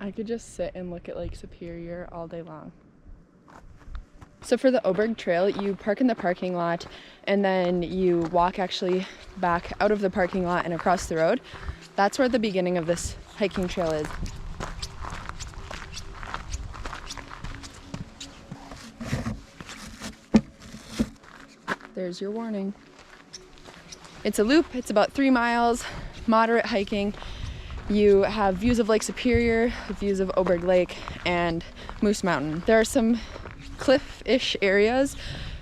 I could just sit and look at Lake Superior all day long. So for the Oberg Trail, you park in the parking lot and then you walk actually back out of the parking lot and across the road. That's where the beginning of this hiking trail is. There's your warning. It's a loop, it's about 3 miles, moderate hiking. You have views of Lake Superior, views of Oberg Lake, and Moose Mountain. There are some cliff-ish areas,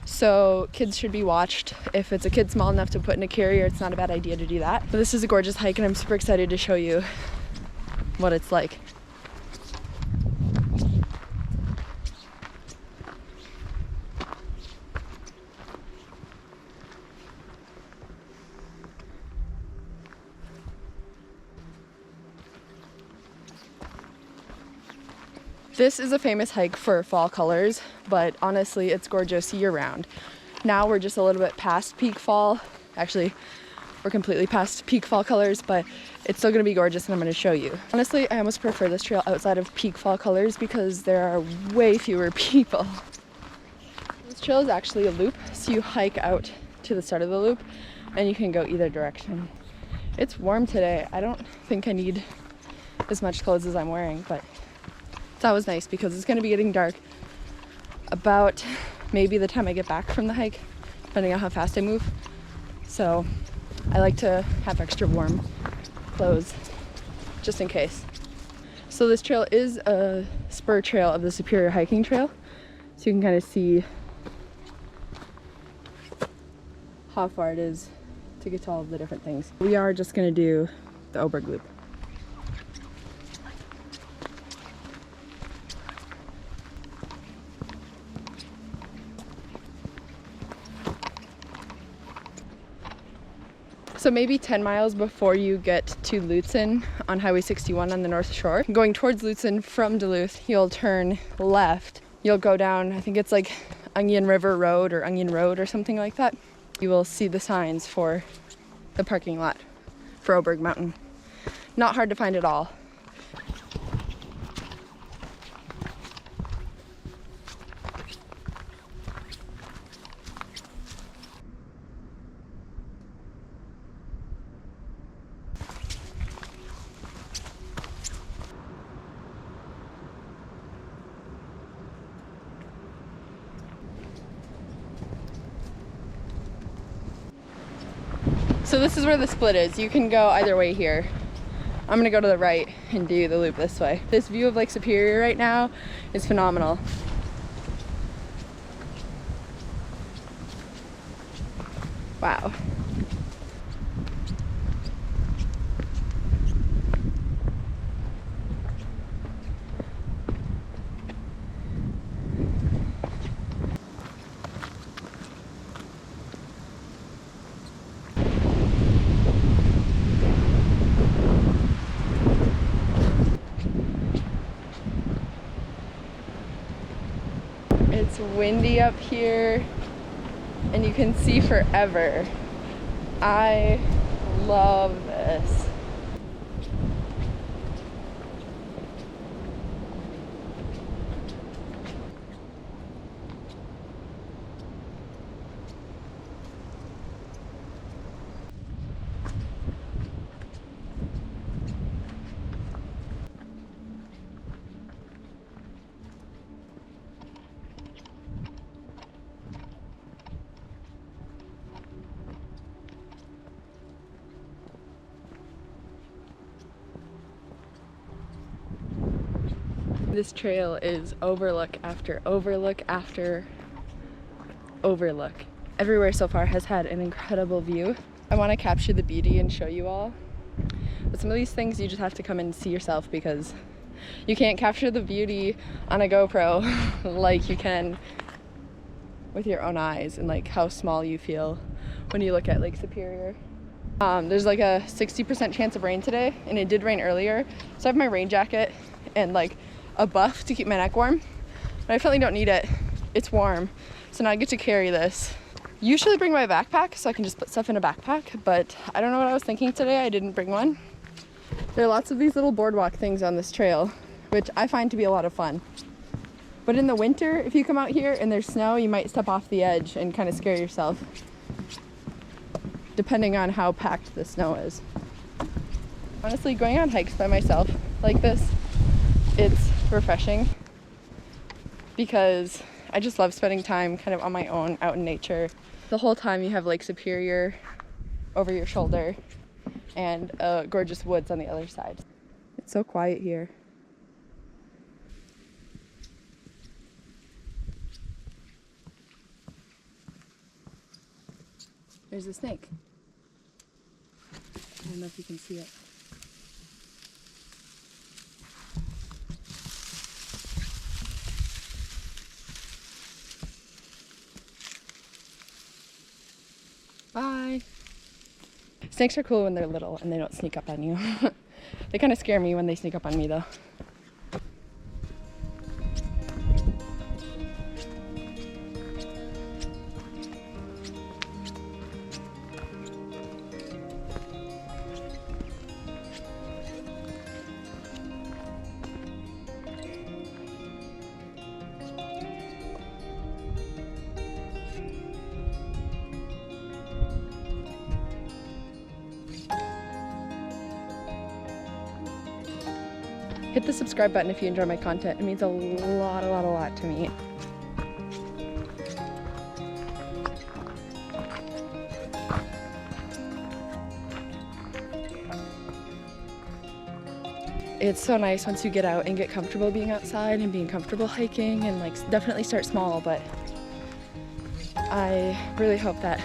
so kids should be watched. If it's a kid small enough to put in a carrier, it's not a bad idea to do that. But this is a gorgeous hike and I'm super excited to show you what it's like. This is a famous hike for fall colors, but honestly, it's gorgeous year-round. Now we're just a little bit past peak fall. Actually, we're completely past peak fall colors, but it's still gonna be gorgeous and I'm gonna show you. Honestly, I almost prefer this trail outside of peak fall colors because there are way fewer people. This trail is actually a loop, so you hike out to the start of the loop and you can go either direction. It's warm today. I don't think I need as much clothes as I'm wearing, but that was nice because it's going to be getting dark about maybe the time I get back from the hike, depending on how fast I move. So I like to have extra warm clothes just in case. So this trail is a spur trail of the Superior Hiking Trail. So you can kind of see how far it is to get to all of the different things. We are just going to do the Oberg Loop. So maybe 10 miles before you get to Lutsen on Highway 61 on the North Shore, going towards Lutsen from Duluth, you'll turn left. You'll go down, I think it's like Onion River Road or Onion Road or something like that. You will see the signs for the parking lot for Oberg Mountain. Not hard to find at all. So this is where the split is. You can go either way here. I'm gonna go to the right and do the loop this way. This view of Lake Superior right now is phenomenal. Wow. It's windy up here and you can see forever. I love this. This trail is overlook after overlook after overlook. Everywhere so far has had an incredible view. I want to capture the beauty and show you all. But some of these things you just have to come and see yourself because you can't capture the beauty on a GoPro like you can with your own eyes and like how small you feel when you look at Lake Superior. There's like a 60% chance of rain today and it did rain earlier. So I have my rain jacket and like a buff to keep my neck warm, but I definitely don't need it. It's warm, so now I get to carry this. Usually bring my backpack so I can just put stuff in a backpack, but I don't know what I was thinking today. I didn't bring one. There are lots of these little boardwalk things on this trail which I find to be a lot of fun. But in the winter, if you come out here and there's snow, you might step off the edge and kind of scare yourself, depending on how packed the snow is. Honestly, going on hikes by myself like this, it's refreshing because I just love spending time kind of on my own out in nature. The whole time you have Lake Superior over your shoulder and gorgeous woods on the other side. It's so quiet here. There's a snake. I don't know if you can see it. Bye. Snakes are cool when they're little and they don't sneak up on you. They kind of scare me when they sneak up on me though. Hit the subscribe button if you enjoy my content. It means a lot to me. It's so nice once you get out and get comfortable being outside and being comfortable hiking, and like definitely start small, but I really hope that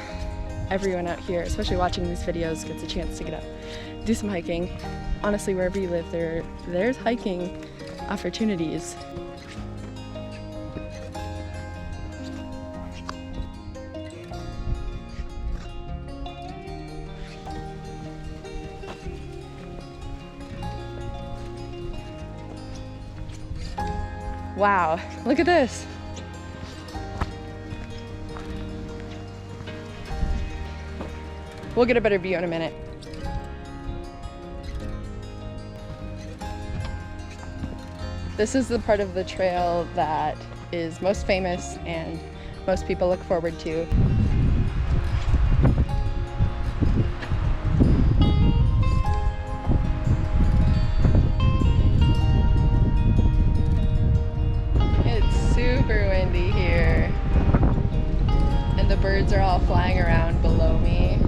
everyone out here, especially watching these videos, gets a chance to get out, do some hiking. Honestly, wherever you live, there's hiking opportunities. Wow, look at this. We'll get a better view in a minute. This is the part of the trail that is most famous and most people look forward to. It's super windy here, and the birds are all flying around below me.